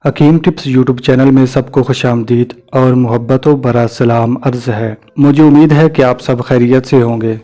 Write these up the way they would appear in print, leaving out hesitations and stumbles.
حکیم tips YouTube channel میں سب کو خوش آمدید اور محبت و برا سلام عرض ہے۔ مجھے امید ہے کہ آپ سب خیریت سے ہوں گے۔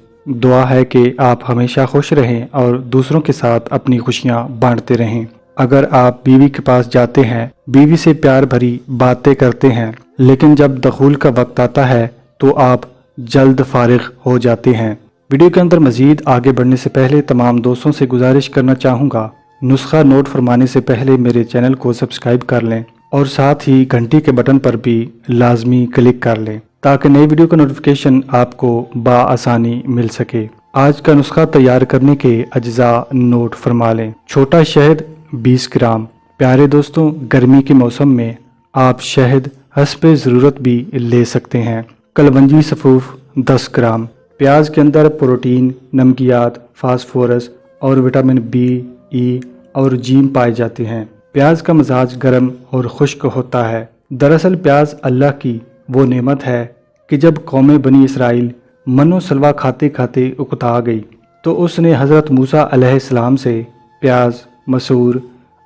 دعا ہے کہ آپ ہمیشہ خوش رہیں اور دوسروں کے ساتھ اپنی خوشیاں بانٹتے رہیں۔ اگر آپ بیوی کے پاس جاتے ہیں، بیوی سے پیار بھری باتیں کرتے ہیں، لیکن جب دخول کا وقت آتا ہے تو آپ جلد فارغ ہو جاتے ہیں۔ ویڈیو کے اندر مزید آگے بڑھنے سے پہلے تمام دوستوں سے گزارش کرنا چاہوں گا، نسخہ نوٹ فرمانے سے پہلے میرے چینل کو سبسکرائب کر لیں اور ساتھ ہی گھنٹی کے بٹن پر بھی لازمی کلک کر لیں تاکہ نئی ویڈیو کا نوٹیفیکیشن آپ کو بآسانی مل سکے۔ آج کا نسخہ تیار کرنے کے اجزاء نوٹ فرما لیں۔ چھوٹا شہد 20 گرام۔ پیارے دوستوں، گرمی کے موسم میں آپ شہد حسب ضرورت بھی لے سکتے ہیں۔ کلونجی سفوف 10 گرام۔ پیاز کے اندر پروٹین، نمکیات، فاسفورس اور وٹامن بی، ای اور جیم پائے جاتے ہیں۔ پیاز کا مزاج گرم اور خشک ہوتا ہے۔ دراصل پیاز اللہ کی وہ نعمت ہے کہ جب قوم بنی اسرائیل من و سلوہ کھاتے کھاتے اکتا گئی تو اس نے حضرت موسیٰ علیہ السلام سے پیاز، مسور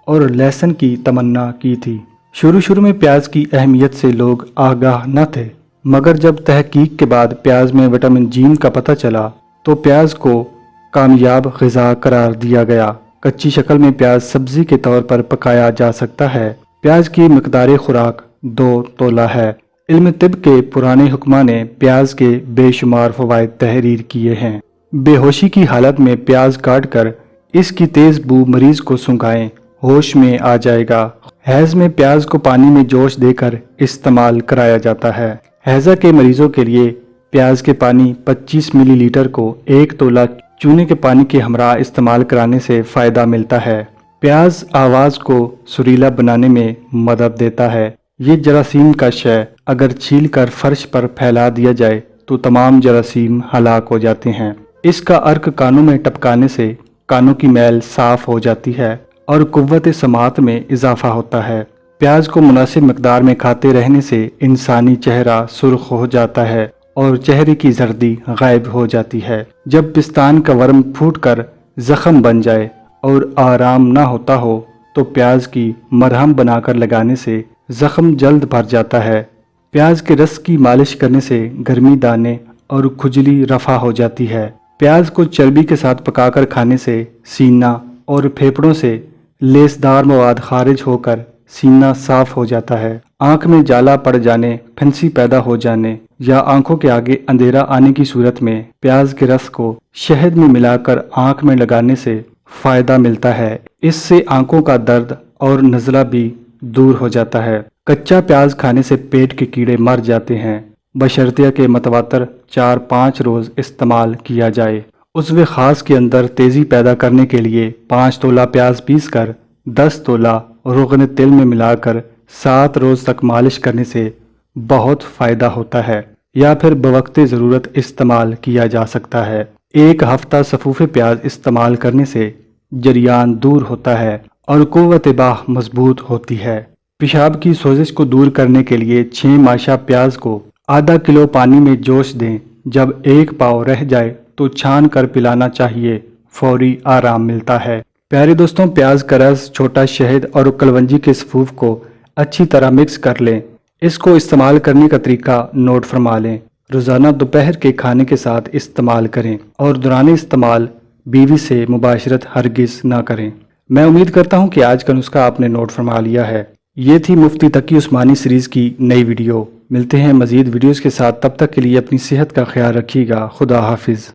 اور لہسن کی تمنا کی تھی۔ شروع میں پیاز کی اہمیت سے لوگ آگاہ نہ تھے، مگر جب تحقیق کے بعد پیاز میں وٹامن جیم کا پتہ چلا تو پیاز کو کامیاب غذا قرار دیا گیا۔ کچی شکل میں پیاز سبزی کے طور پر پکایا جا سکتا ہے۔ پیاز کی مقدار خوراک 2 تولہ ہے۔ علم طب کے پرانے حکماء نے پیاز کے بے شمار فوائد تحریر کیے ہیں۔ بے ہوشی کی حالت میں پیاز کاٹ کر اس کی تیز بو مریض کو سونگھائیں، ہوش میں آ جائے گا۔ حیض میں پیاز کو پانی میں جوش دے کر استعمال کرایا جاتا ہے۔ حیضہ کے مریضوں کے لیے پیاز کے پانی 25 ملی لیٹر کو 1 تولہ چونے کے پانی کے ہمراہ استعمال کرانے سے فائدہ ملتا ہے۔ پیاز آواز کو سریلا بنانے میں مدد دیتا ہے۔ یہ جراثیم کش ہے، اگر چھیل کر فرش پر پھیلا دیا جائے تو تمام جراثیم ہلاک ہو جاتے ہیں۔ اس کا عرق کانوں میں ٹپکانے سے کانوں کی میل صاف ہو جاتی ہے اور قوت سماعت میں اضافہ ہوتا ہے۔ پیاز کو مناسب مقدار میں کھاتے رہنے سے انسانی چہرہ سرخ ہو جاتا ہے اور چہرے کی زردی غائب ہو جاتی ہے۔ جب پستان کا ورم پھوٹ کر زخم بن جائے اور آرام نہ ہوتا ہو تو پیاز کی مرہم بنا کر لگانے سے زخم جلد بھر جاتا ہے۔ پیاز کے رس کی مالش کرنے سے گرمی دانے اور کھجلی رفع ہو جاتی ہے۔ پیاز کو چربی کے ساتھ پکا کر کھانے سے سینہ اور پھیپھڑوں سے لیسدار مواد خارج ہو کر سینہ صاف ہو جاتا ہے۔ آنکھ میں جالا پڑ جانے، پھنسی پیدا ہو جانے یا آنکھوں کے آگے اندھیرا آنے کی صورت میں پیاز کے رس کو شہد میں ملا کر آنکھ میں لگانے سے فائدہ ملتا ہے۔ اس سے آنکھوں کا درد اور نزلہ بھی دور ہو جاتا ہے۔ کچا پیاز کھانے سے پیٹ کے کیڑے مر جاتے ہیں، بشرطیہ کہ متواتر 4-5 روز استعمال کیا جائے۔ عضو خاص کے اندر تیزی پیدا کرنے کے لیے 5 تولہ پیاز پیس کر 10 تولہ روغن تیل میں ملا کر 7 روز تک مالش کرنے سے بہت فائدہ ہوتا ہے، یا پھر بوقت ضرورت استعمال کیا جا سکتا ہے۔ 1 ہفتہ سفوف پیاز استعمال کرنے سے جریان دور ہوتا ہے اور قوت باہ مضبوط ہوتی ہے۔ پیشاب کی سوزش کو دور کرنے کے لیے 6 ماشا پیاز کو ½ کلو پانی میں جوش دیں۔ جب 1 پاؤ رہ جائے تو چھان کر پلانا چاہیے، فوری آرام ملتا ہے۔ پیارے دوستوں، پیاز کا رس، چھوٹا شہد اور کلونجی کے سفوف کو اچھی طرح مکس کر لیں۔ اس کو استعمال کرنے کا طریقہ نوٹ فرما لیں۔ روزانہ دوپہر کے کھانے کے ساتھ استعمال کریں اور دوران استعمال بیوی سے مباشرت ہرگز نہ کریں۔ میں امید کرتا ہوں کہ آج کا نسخہ آپ نے نوٹ فرما لیا ہے۔ یہ تھی مفتی تقی عثمانی سیریز کی نئی ویڈیو۔ ملتے ہیں مزید ویڈیوز کے ساتھ، تب تک کے لیے اپنی صحت کا خیال رکھیے گا۔ خدا حافظ۔